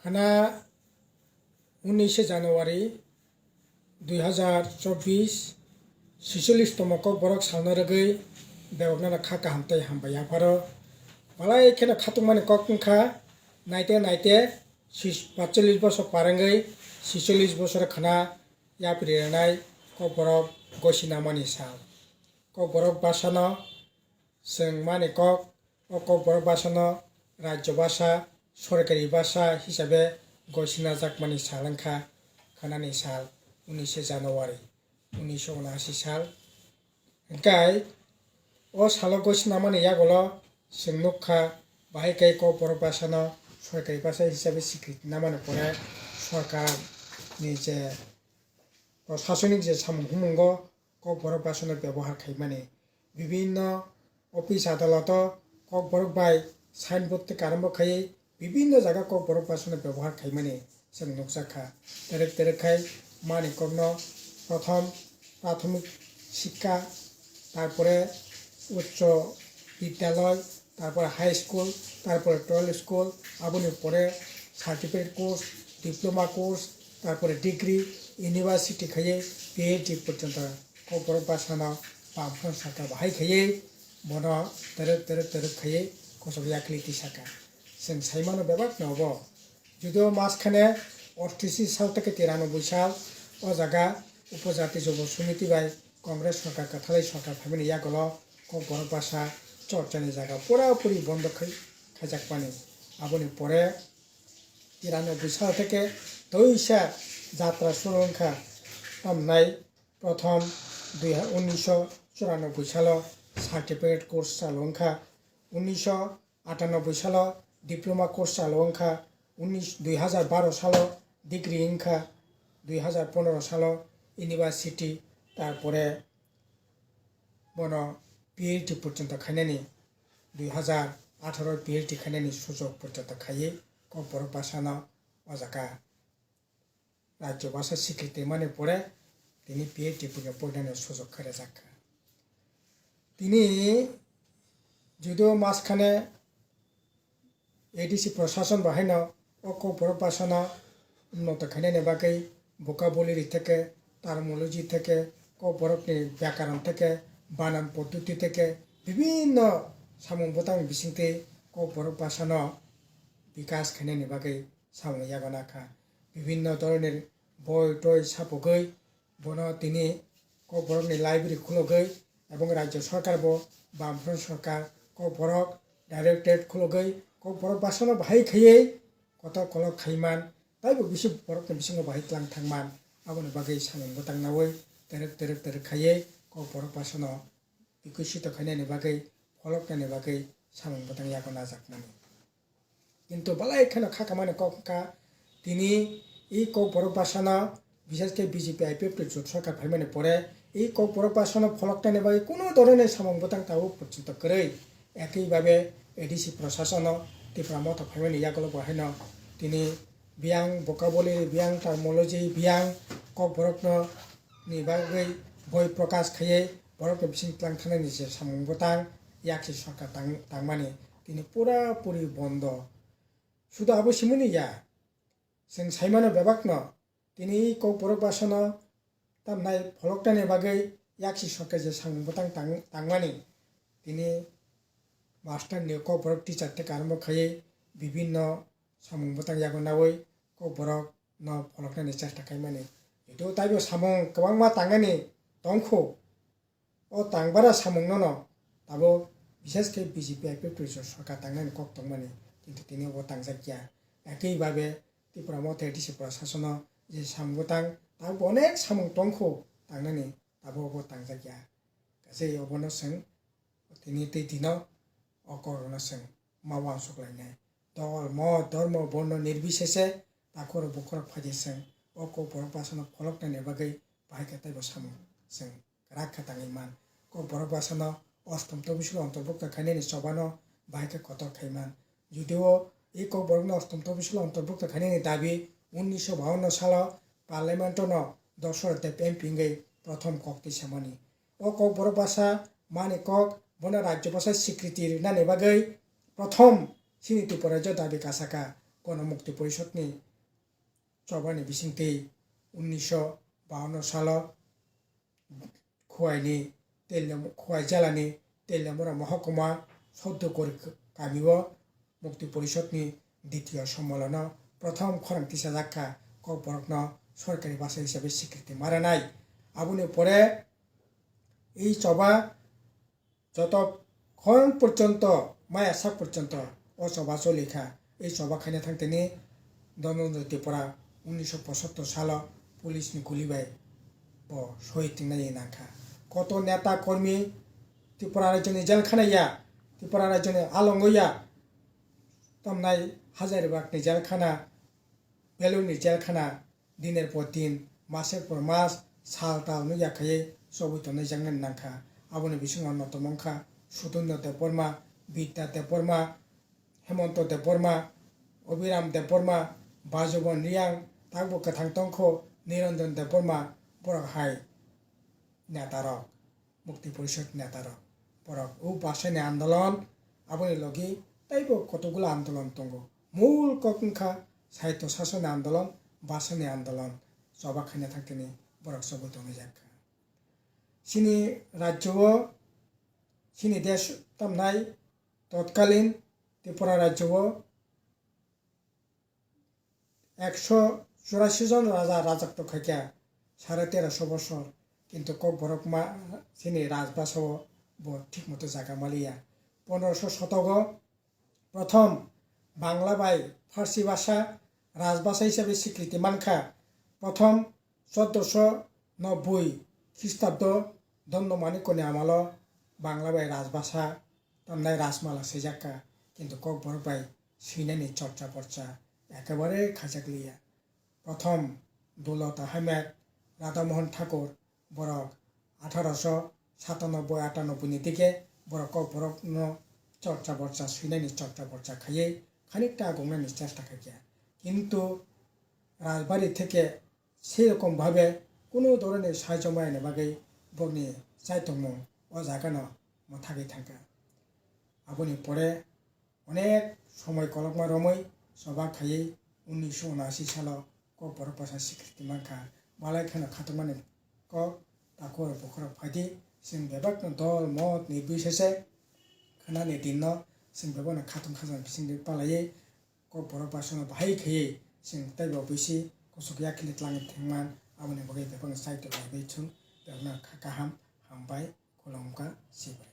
खाना 19 জানুয়ারি 2024 46তম কক বরক সালনা রগৈ বেগনা খা কাহামতে হামবায়া ফারো মালাই খেনা খাতুক মানে কক খা নাইতে নাইতে 45 বছর পারেঙ্গৈ 46 বছর খানা ইয়াপ্রিনাই কক বরক গসিনা মানি সাল কক বরক বাসানো जों माने কক বরক বাসানো রাজ্য ভাষা সরকারি ভাষা হিসাবে ঘোষণা জাকমানি সালংখা খানানি সাল 19 জানুয়ারি 1979 সাল গাय ओ सालो घोषणा माने यागलो जों नुखा बाहाय गाय কক বরক বাসানো সরকারি ভাষা হিসাবে স্বীকৃতি না মানে পরে সরকার নিজে প্রশাসনিক যে সামুঙ্গ কক বরক বাসানোর ব্যবহার খাই মানে বিভিন্ন অফিস আদালত কক বরক বাই সাইনবোর্ড থেকে আরম্ভ খাই বিভিন্ন জায়গা কক বরক বাসানোর ব্যবহার খাই মানে जों नुকসাখা তেরেক তেরেক খাই মানে কগ্ন প্রথম প্রাথমিক শিক্ষা তারপরে উচ্চ বিদ্যালয় তারপরে হাই স্কুল তারপরে টুয়েলভ স্কুল আবনি পরে সার্টিফিকেট কোর্স ডিপ্লোমা কোর্স তারপরে ডিগ্রি ইউনিভার্সিটি খাইয়ে পিএইচডি পর্যন্ত কক বরক বাসানো বামফ্রন সরকার বাহাय খাইয়ে বন তেরেক তেরেক তেরেক খাইয়ে কসব याखिलिति साका जों साइमानो बेबाक नब যদিও মাঝখানে 88 সাল থেকে 93 সাল ও জায়গা উপজাতি যুব সমিতি বাই কংগ্রেস সরকার কাথালাই সরকার ফাইমানি ইয়াগল কক বরক ভাষা চর্চানি জায়গা পুরাপুরি বন্ধ খাইজাক পানি আবনি পরে 93 সাল থেকে দইসা যাত্রা শুরুখা তামনাই প্রথম 1994 সাল সার্টিফিকেট কোর্স চালুখা 1998 সাল ডিপ্লোমা কোর্স চালুখা 2012 সাল ডিগ্রি ইনখা 2015 সাল ইউনিভার্সিটি তারপরে বন পিএইচডি পর্যন্ত খাইনানি 2018 পিএইচডি খাইনানি সুযোগ পর্যন্ত খাইয়ে কক বরক বাসানো অজাকা রাজ্য ভাষা স্বীকৃতি মানে পরে তিনি পিএইচডি পর্যন্ত পড়ানোর সুযোগ করে যাকা তিনি যদিও মাঝখানে এডিসি প্রশাসন বাহাইনো ও কক বরক বাসানো উন্নত খাইনানি বাকি ভোকাবুলারি থেকে টার্মোলজি থেকে কক বরকনি ব্যাকরণ থেকে বানান পদ্ধতি থেকে বিভিন্ন সামুং বোতাং বিসিংতে কক বরক বাসানো বিকাশ খাইনানি বাকি সামুং ইয়াগনাখা বিভিন্ন ধরনের বই টই ছাপগৈ বন তিনি কক বরকনি লাইব্রেরি খুলগৈ এবং রাজ্য সরকার বামফ্রন্ট সরকার কক বরক ডাইরেক্টরেট খুলগৈ কক বরক বাসানো বাহাय খাইয়ে কত কলক খাইমান তাইবो बिसि बरकनि बिसिङाव बाहायलां थांमान आबोनि बागै सामोन बोतांनावै तेरेक तेरेक तेरेक खाइयै কক বরক बासानो बिकसित खाइनायनि बागै फलकनायनि बागै सामोन बोतां यागो नाजाकनानै কিন্তু বালাই খানো খাকামানে ককা তিনি এই কক বরক বাসানো বিশেষকে বিজেপি আইপিএফ জোট সরকার ফাইমানে পরে এই কক বরক বাসানো ফলকনায়नि বাগै কোনো ধরনের সামোন बोतां তাও পর্যন্ত কरै একইভাবে এডিসি প্রশাসন ত্রিপুরা মত ফাইমানে ইয়াগলো বাহাইনো তিনি বিয়াং ভোকাবুলারি বিয়াং টার্মোলজি বিয়াং কক বরকनो नि बागै बय प्रकाश खाइयै बरकनि बिसिंख्लां थानायनि जे सामोन बोतां याखि सरकार तांमानि তিনি পুরাপুরি বন্ধ শুধু আবশ্যিমনি ইয়া जों साइमानो बेबाकन তিনি কক বরক বাসানো তামনাই ফলকটানি বাগै याखि सरकार जे सामोन बोतां तांमानि তিনি মাস্টারনি কক বরক টিচার থেকে আরম্ভ খাইयै বিভিন্ন সামোন बोतां यागनावै কক বরক ন ফলকটানি চেষ্টা খাইমানি itu tayo samong kawang matangani tongko o tangbara samong no tabo বিশেষ ke BJP IPF সরকার তাংনানি কক তংমানি কিন্তু তিনি ও তাংজাকিয়া একইভাবে ত্রিপুরা মতে এডিসি প্রশাসন যে সামং बोतां তাবো অনেক সামং তংখো তাংনানি তাবো ও তাংজাকিয়া গাসै অবনো जों তিনি তে দিন অকরণ जों মাওয়া সকলাইনাय দল মত ধর্ম বর্ণ নির্বিশেষে তাকর বকর ফাজে जों o কক বরক বাসানো ফলকনাयनि बागै बाहायखा ताइबो सामो जों राखा ताङैमान কক বরক বাসানো অষ্টম তফসিল অন্তর্ভুক্ত খাইनायनि सबानो बाहायखा कत खाइमान যদিও এই কক বরকनो অষ্টম তফসিল অন্তর্ভুক্ত খাইनायनि দাবি 1952 সাল পার্লামেন্টনো দশরদেব এমপিঙ্গै প্রথম কক্তি সামনি ও কক বরক ভাষা মানে কক বন রাজ্য ভাষা স্বীকৃতি নানি বাগै প্রথম সিনিতি পরাজ্য দাবি কাসাকা गणमुक्ति परिषदनि सभानि बिसिंथि 1952 सालाव खुवाइनि खुवाइ जिल्लानि तेलियामुरा महकुमा सौदुगुरि गामियाव मुक्ति परिषदनि द्वितीय सम्मेलनाव प्रथम खरांथिसा जाखा कक बरकनो सरकारि भाषा हिसाबै स्वीकृति मारानाय आबुनि परे এই সভা যতক্ষণ পর্যন্ত মায়া সাক পর্যন্ত ও সভা চলিখা এই সভা খাইনে থাকতেনি ধনঞ্জয় ত্রিপুরা 1975 সালে পুলিশনি গুলিবাই ও শহীদ নাই নাখা কত নেতা কর্মী ত্রিপুরা রাজ্যনি জেলখানাইয়া ত্রিপুরা রাজ্যনি আলঙ্গইয়া তমনাই হাজারিবাগনি জেলখানা বেলুরনি জেলখানা দিনের পর দিন মাসের পর মাস সাল তাল নুয়াখাयै সবইতনে জাংনান নাখা আবনি বিসং অন্যতমখা সুদন্য দেববর্মা বিদ্যা দেববর্মা হেমন্ত দেববর্মা অবিরাম দেববর্মা বাজবন রিয়াং তাকবো गोथां तंख निरंजन देबबर्मा बरक हाय नेतारक मुक्ति परिषद नेतारक बरक उ भाषानि आंदोलन आबनि लगी ताइबो कतगुला आंदोलन दंगो मूल कखा साहित्य शासन आंदोलन भाषानि आंदोलन सभा खाइना थांतेनि बरक सबैतने जाखा सिनी राज्य सिनी देश तमनाय तत्कालीन त्रिपुरा राज्य 184 জন রাজা রাজত্ব খাইয়া 1350 বছর কিন্তু কক বরকমা সিনি রাজবাসাও ঠিক মতো জায়গা মালিয়া 1500 শতক প্রথম বাংলা বাই ফার্সি ভাষা রাজভাষা হিসাবে স্বীকৃতি মানখা প্রথম 1490 খ্রিস্টাব্দ দণ্ডমাণিক্যনি আমল বাংলা বাই রাজভাষা তামনাই রাজমালা সেজাকা কিন্তু কক বরক বাই সিনানি চর্চা পর্চা একেবারে খাজাকলিয়া প্রথম দৌলত আহমেদ রাধামোহন ঠাকুর বরক 1897-98 দিকে বরক কক বরক চর্চা বর্চা সিনানি চর্চা বর্চা খাইয়ে খানিকটা আগুনানি চেষ্টা খাইয়া কিন্তু রাজবাড়ি থেকে সেরকম ভাবে কোনো ধরনের সাহায্য মায়নে বাকি বগনি চাইতম ও জায়গানো থাকি থাকা আবনি পরে অনেক সময় কলকমা রমই সভা খাইয়ে 1979 সালে কক বরক ভাষা স্বীকৃতি মানখা মালাই খানা খাতমানি কক তাকর বখর ফাইদি जों बेबायदिनो दल मत निर्बिसेसे खोनानि दिनाव जों बेबायदिनो खाथुम खाजान बिसिंनि पालायै কক बरक भाषानो बाहाय खायै जों ताइबाव बैसि कसुकिया खिलित लाङि थेंमान आबनि बगै बेबायदिनो साहित्य लाइबै थुन बेवनो गाहाम हामबाय खुलुमगा सिबाय।